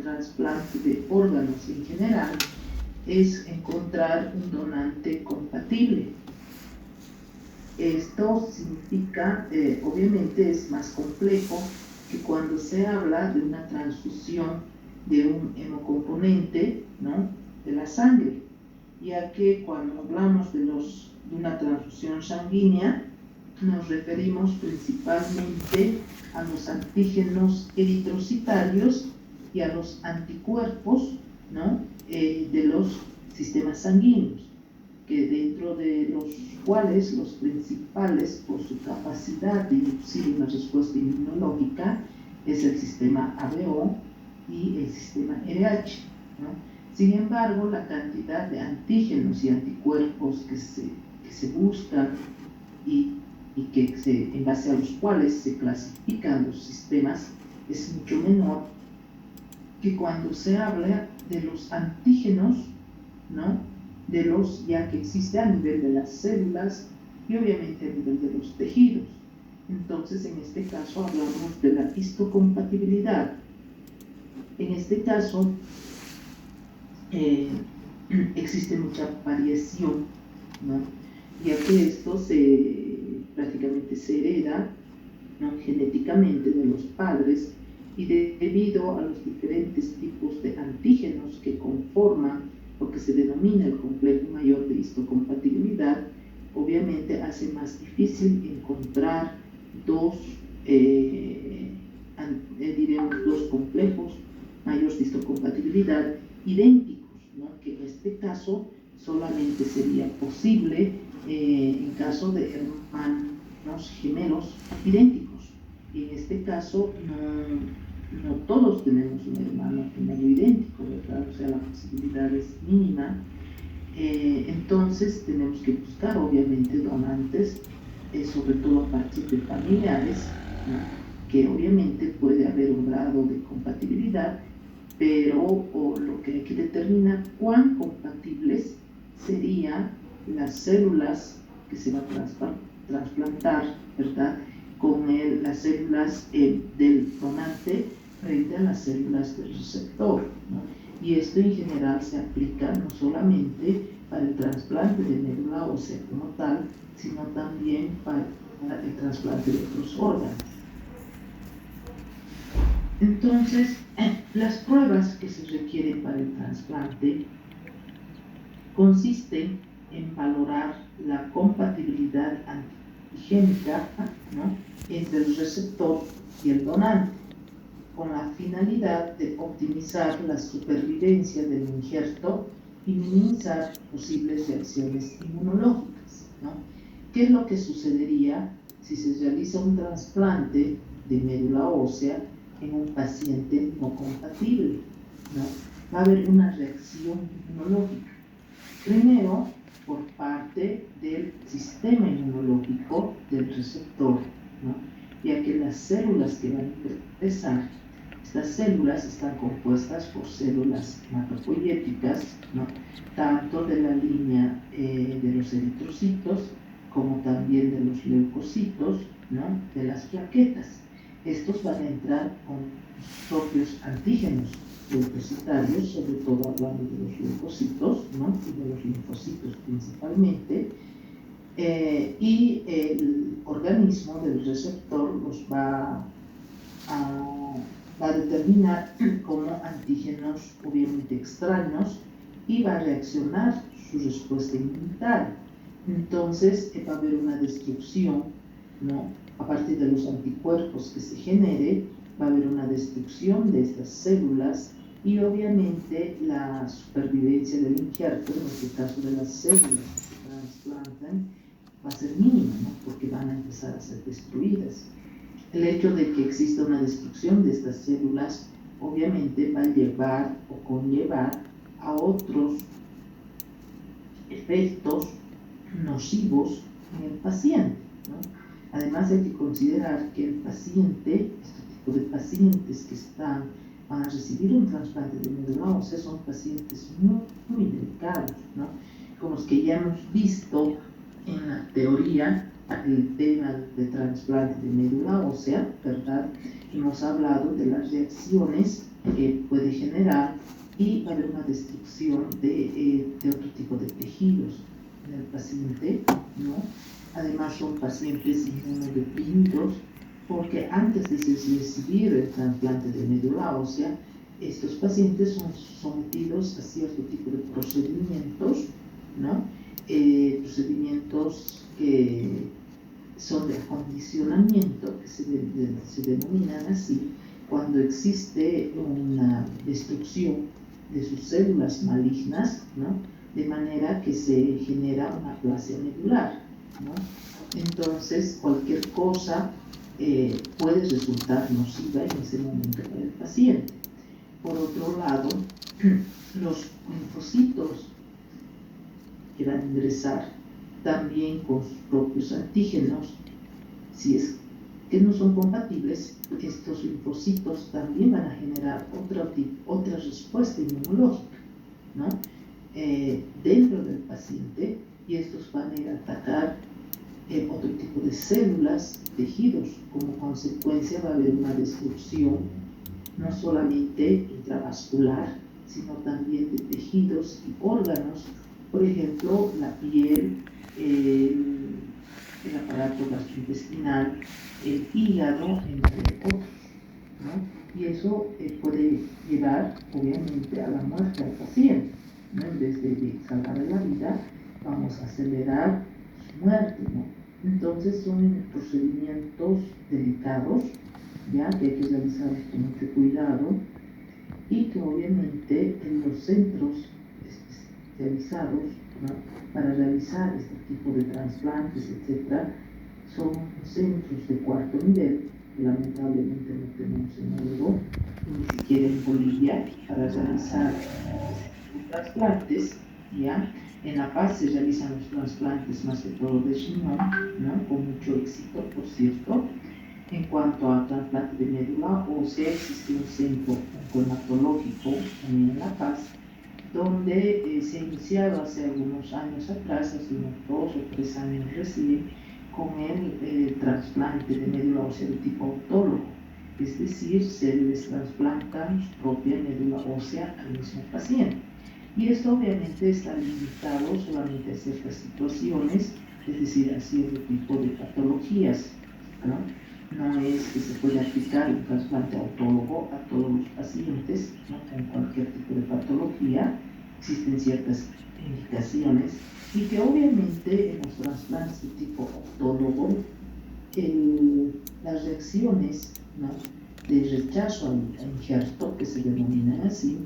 trasplante de órganos en general es encontrar un donante compatible. Esto significa, obviamente es más complejo que cuando se habla de una transfusión de un hemocomponente, ¿no?, de la sangre, ya que cuando hablamos de una transfusión sanguínea nos referimos principalmente a los antígenos eritrocitarios y a los anticuerpos, ¿no?, de los sistemas sanguíneos, que dentro de los cuales los principales por su capacidad de inducir una respuesta inmunológica es el sistema ABO y el sistema RH, ¿no? Sin embargo, la cantidad de antígenos y anticuerpos que se buscan y en base a los cuales se clasifican los sistemas es mucho menor que cuando se habla de los antígenos, ¿no?, de los ya que existe a nivel de las células y obviamente a nivel de los tejidos. Entonces, en este caso hablamos de la histocompatibilidad. En este caso existe mucha variación, ¿no?, ya que esto prácticamente se hereda, ¿no?, genéticamente de los padres, y debido a los diferentes tipos de antígenos que conforman lo que se denomina el complejo mayor de histocompatibilidad, obviamente hace más difícil encontrar dos complejos mayores de histocompatibilidad idénticos, ¿no?, que en este caso solamente sería posible en caso de hermanos gemelos idénticos. Y en este caso no todos tenemos un hermano gemelo idéntico, ¿verdad? O sea, la posibilidad es mínima. Entonces tenemos que buscar obviamente donantes, sobre todo a partir de familiares, ¿no?, que obviamente puede haber un grado de compatibilidad, pero lo que hay que determinar cuán compatibles serían las células que se van a trasplantar, ¿verdad?, con las células del donante frente a las células del receptor, ¿no? Y esto en general se aplica no solamente para el trasplante de médula ósea como tal, sino también para el trasplante de otros órganos. Entonces, las pruebas que se requieren para el trasplante consisten en valorar la compatibilidad antigénica, ¿no?, entre el receptor y el donante, con la finalidad de optimizar la supervivencia del injerto y minimizar posibles reacciones inmunológicas, ¿no? ¿Qué es lo que sucedería si se realiza un trasplante de médula ósea en un paciente no compatible, ¿no? Va a haber una reacción inmunológica. Primero, por parte del sistema inmunológico del receptor, ¿no?, ya que las células que van a ingresar, estas células están compuestas por células hematopoyéticas, ¿no?, tanto de la línea de los eritrocitos como también de los leucocitos, ¿no?, de las plaquetas. Estos van a entrar con sus propios antígenos leucocitarios, sobre todo hablando de los leucocitos, ¿no?, y de los linfocitos principalmente, y el organismo del receptor los va a determinar como antígenos obviamente extraños y va a reaccionar su respuesta inmunitaria. Entonces va a haber una destrucción, ¿no?, a partir de los anticuerpos que se genere, va a haber una destrucción de estas células y obviamente la supervivencia del injerto, en este caso de las células que se trasplantan, va a ser mínima, ¿no?, porque van a empezar a ser destruidas. El hecho de que exista una destrucción de estas células obviamente va a llevar o conllevar a otros efectos nocivos en el paciente, ¿no? Además hay que considerar que el paciente, este tipo de pacientes que van a recibir un trasplante de médula ósea son pacientes muy, muy delicados, ¿no?, como los que ya hemos visto en la teoría el tema de trasplante de médula ósea, ¿verdad? Hemos hablado de las reacciones que puede generar y va a haber una destrucción de otro tipo de tejidos en el paciente, ¿no? Además son pacientes inmunodeprimidos porque antes de recibir el trasplante de médula ósea, estos pacientes son sometidos a cierto tipo de procedimientos, ¿no? Procedimientos que son de acondicionamiento, que se denominan así, cuando existe una destrucción de sus células malignas, ¿no? De manera que se genera una aplasia medular, ¿no? Entonces, cualquier cosa puede resultar nociva en ese momento para el paciente. Por otro lado, los linfocitos que van a ingresar también con sus propios antígenos, si es que no son compatibles, estos linfocitos también van a generar otra respuesta inmunológica, ¿no? Dentro del paciente, y estos van a ir a atacar otro tipo de células, tejidos. Como consecuencia va a haber una destrucción no solamente intravascular, sino también de tejidos y órganos, por ejemplo, la piel, el aparato gastrointestinal, el hígado, entre otros, ¿no? Y eso puede llevar, obviamente, a la muerte del paciente, ¿no? En vez de salvarle la vida, vamos a acelerar su muerte, ¿no? Entonces son procedimientos delicados, ya que hay que realizarlos con mucho cuidado y que obviamente en los centros especializados, ¿no? Para realizar este tipo de trasplantes, etc., son centros de cuarto nivel, que lamentablemente no tenemos en Ecuador, ni siquiera en Bolivia, para realizar los trasplantes, ¿ya? En La Paz se realizan los trasplantes más que todo de riñón, ¿no? Con mucho éxito, por cierto. En cuanto al trasplante de médula ósea, existe un centro oncohematológico también en La Paz, donde se ha iniciado hace algunos años atrás, hace unos 2 o 3 años recién, con el trasplante de médula ósea de tipo autólogo. Es decir, se les trasplantan su propia médula ósea al mismo paciente. Y esto obviamente está limitado solamente a ciertas situaciones, es decir, a cierto tipo de patologías, ¿no? No es que se pueda aplicar un trasplante autólogo a todos los pacientes, ¿no? Con cualquier tipo de patología. Existen ciertas indicaciones y que obviamente en los trasplantes de tipo autólogo las reacciones, ¿no? De rechazo al injerto, que se denominan así,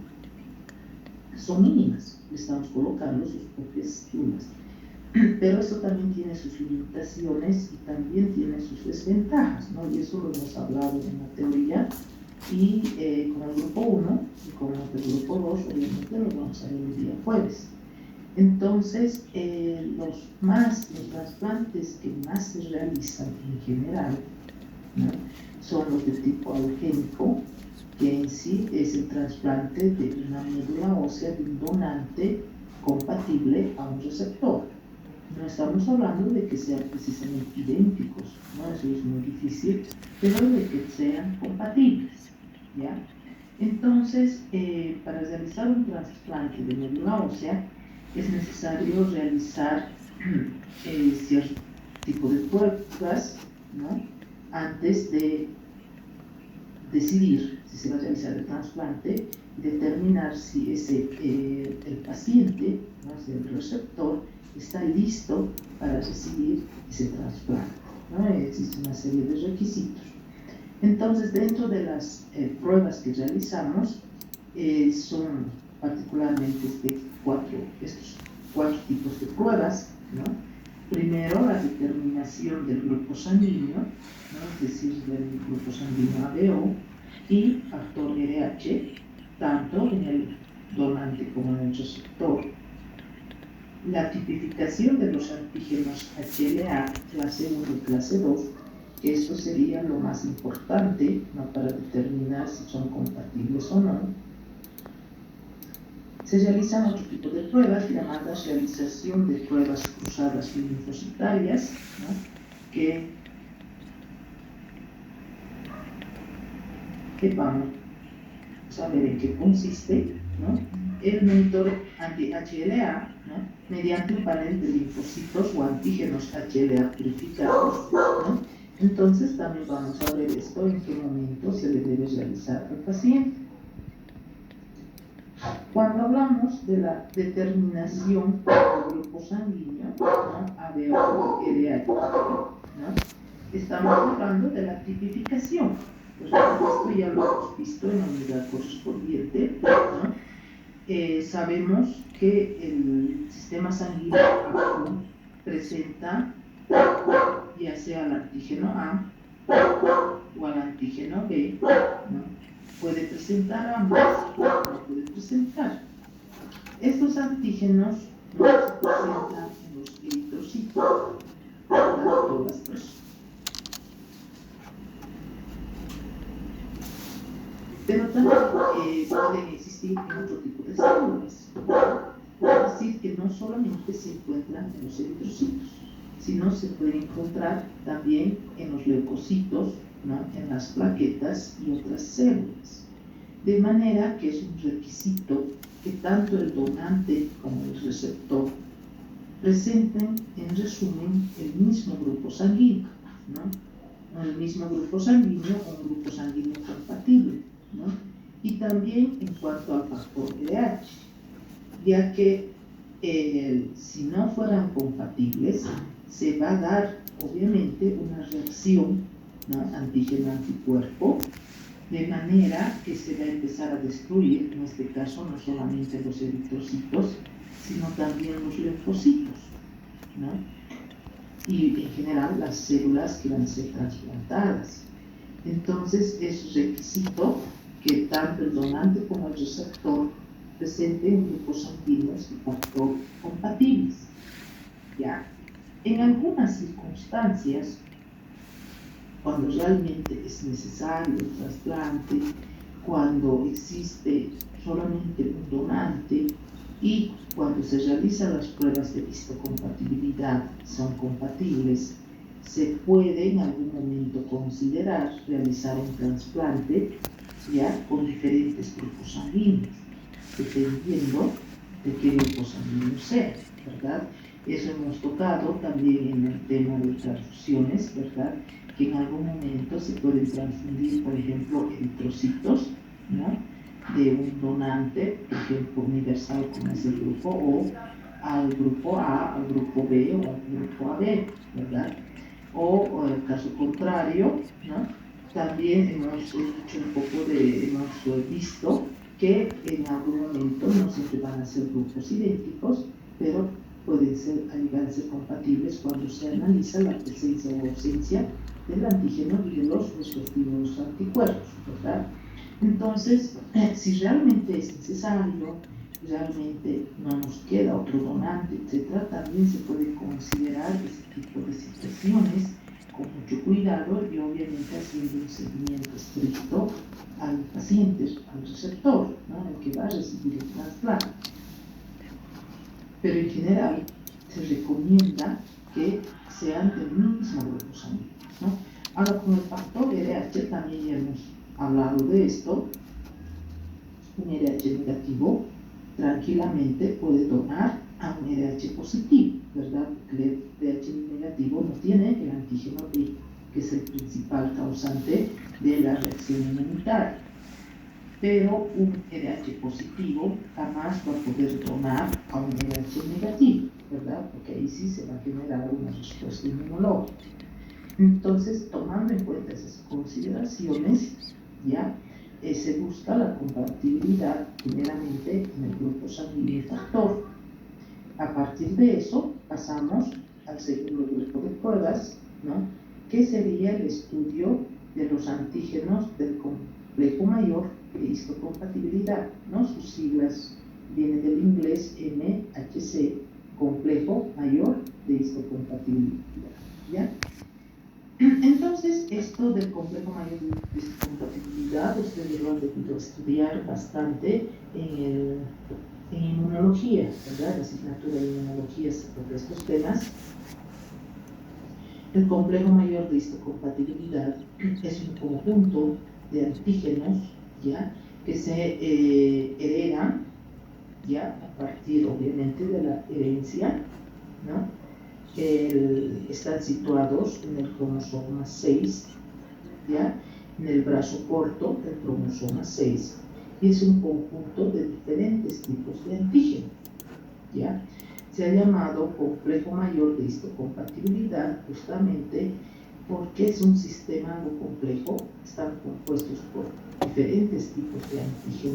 son mínimas. Estamos colocando sus propias células. Pero eso también tiene sus limitaciones y también tiene sus desventajas, ¿no? Y eso lo hemos hablado en la teoría. Y con el grupo 1 y con el grupo 2, obviamente lo vamos a ver el día jueves. Entonces, los trasplantes que más se realizan en general, ¿no? Son los de tipo alogénico, que en sí es el trasplante de una médula ósea de un donante compatible a un receptor. No estamos hablando de que sean precisamente idénticos, ¿no? Eso es muy difícil, pero de que sean compatibles, ¿ya? Entonces, para realizar un trasplante de médula ósea, es necesario realizar cierto tipo de pruebas, ¿no? Antes de decidir si se va a realizar el trasplante y determinar si el paciente, ¿no? Si el receptor está listo para recibir ese trasplante, ¿no? Existe una serie de requisitos. Entonces, dentro de las pruebas que realizamos, son particularmente estos 4 tipos de pruebas, ¿no? Primero, la determinación del grupo sanguíneo, ¿no? Es decir, del grupo sanguíneo ABO y factor RH, tanto en el donante como en el receptor. La tipificación de los antígenos HLA clase 1 y clase 2, que esto sería lo más importante, ¿no? Para determinar si son compatibles o no. Se realizan otro tipo de pruebas llamadas realización de pruebas cruzadas linfocitarias, ¿no? que vamos a ver en qué consiste, ¿no? El monitor anti-HLA, ¿no? Mediante un panel de linfocitos o antígenos HLA purificados, ¿no? Entonces también vamos a ver esto, en qué momento se le debe realizar al paciente. Cuando hablamos de la determinación del grupo sanguíneo, ¿no? AB o RH, ¿no? Estamos hablando de la tipificación. Pues esto ya lo hemos visto en la unidad correspondiente, ¿no? Sabemos que el sistema sanguíneo presenta ya sea al antígeno A o al antígeno B, ¿no? Puede presentar ambos, no puede presentar. Estos antígenos no se presentan en los eritrocitos de todas las personas. Pero también pueden existir en otro tipo de células. Es decir, que no solamente se encuentran en los eritrocitos, sino se pueden encontrar también en los leucocitos, ¿no? En las plaquetas y otras células. De manera que es un requisito que tanto el donante como el receptor presenten, en resumen, el mismo grupo sanguíneo, ¿no? El mismo grupo sanguíneo o un grupo sanguíneo compatible, ¿no? Y también en cuanto al factor RH, ya que si no fueran compatibles, se va a dar obviamente una reacción, ¿no? Antígeno-anticuerpo, de manera que se va a empezar a destruir, en este caso, no solamente los eritrocitos, sino también los leucocitos, ¿no? Y en general las células que van a ser trasplantadas. Entonces es requisito que tanto el donante como el receptor presenten grupos sanguíneos y factor compatibles, ¿ya? En algunas circunstancias, cuando realmente es necesario el trasplante, cuando existe solamente un donante y cuando se realizan las pruebas de histocompatibilidad, son compatibles, se puede en algún momento considerar realizar un trasplante ya con diferentes grupos sanguíneos, dependiendo de qué grupo sanguíneo sea, ¿verdad? Eso hemos tocado también en el tema de transfusiones, ¿verdad? Que en algún momento se pueden transfundir, por ejemplo, eritrocitos, ¿no? De un donante, por ejemplo, universal como es el grupo O, al grupo A, al grupo B o al grupo AB, ¿verdad? O el caso contrario, ¿no? También hemos visto que en algún momento no siempre van a ser grupos idénticos, pero pueden llegar a ser compatibles cuando se analiza la presencia o ausencia del antígeno y de los respectivos anticuerpos, ¿verdad? Entonces, si realmente es necesario, realmente no nos queda otro donante, etc., también se puede considerar ese tipo de situaciones con mucho cuidado y obviamente haciendo un seguimiento estricto al paciente, al receptor, ¿no? El que va a recibir el trasplante. Pero en general se recomienda que sean del mismo grupo sanguíneo, ¿no? Ahora, con el factor RH también ya hemos hablado de esto. Un RH negativo tranquilamente puede donar a un RH positivo, ¿verdad? Porque el RH negativo no tiene el antígeno B, que es el principal causante de la reacción inmunitaria. Pero un RH positivo jamás va a poder donar a un RH negativo, ¿verdad? Porque ahí sí se va a generar una respuesta inmunológica. Entonces, tomando en cuenta esas consideraciones, ya se busca la compatibilidad primeramente en el grupo sanguíneo factor. A partir de eso, pasamos al segundo grupo de pruebas, ¿no? Que sería el estudio de los antígenos del complejo mayor de histocompatibilidad, ¿no? Sus siglas vienen del inglés MHC, complejo mayor de histocompatibilidad, ¿ya? Entonces, esto del complejo mayor de histocompatibilidad, ustedes lo han debido estudiar bastante en inmunología, ¿verdad? La asignatura de inmunología se toca estos temas. El complejo mayor de histocompatibilidad es un conjunto de antígenos, ¿ya?, que se heredan, ¿ya?, a partir obviamente de la herencia, ¿no? Están situados en el cromosoma 6, ¿ya?, en el brazo corto del cromosoma 6, y es un conjunto de diferentes tipos de antígenos, ¿ya? Se ha llamado complejo mayor de histocompatibilidad justamente porque es un sistema algo complejo, están compuestos por diferentes tipos de antígenos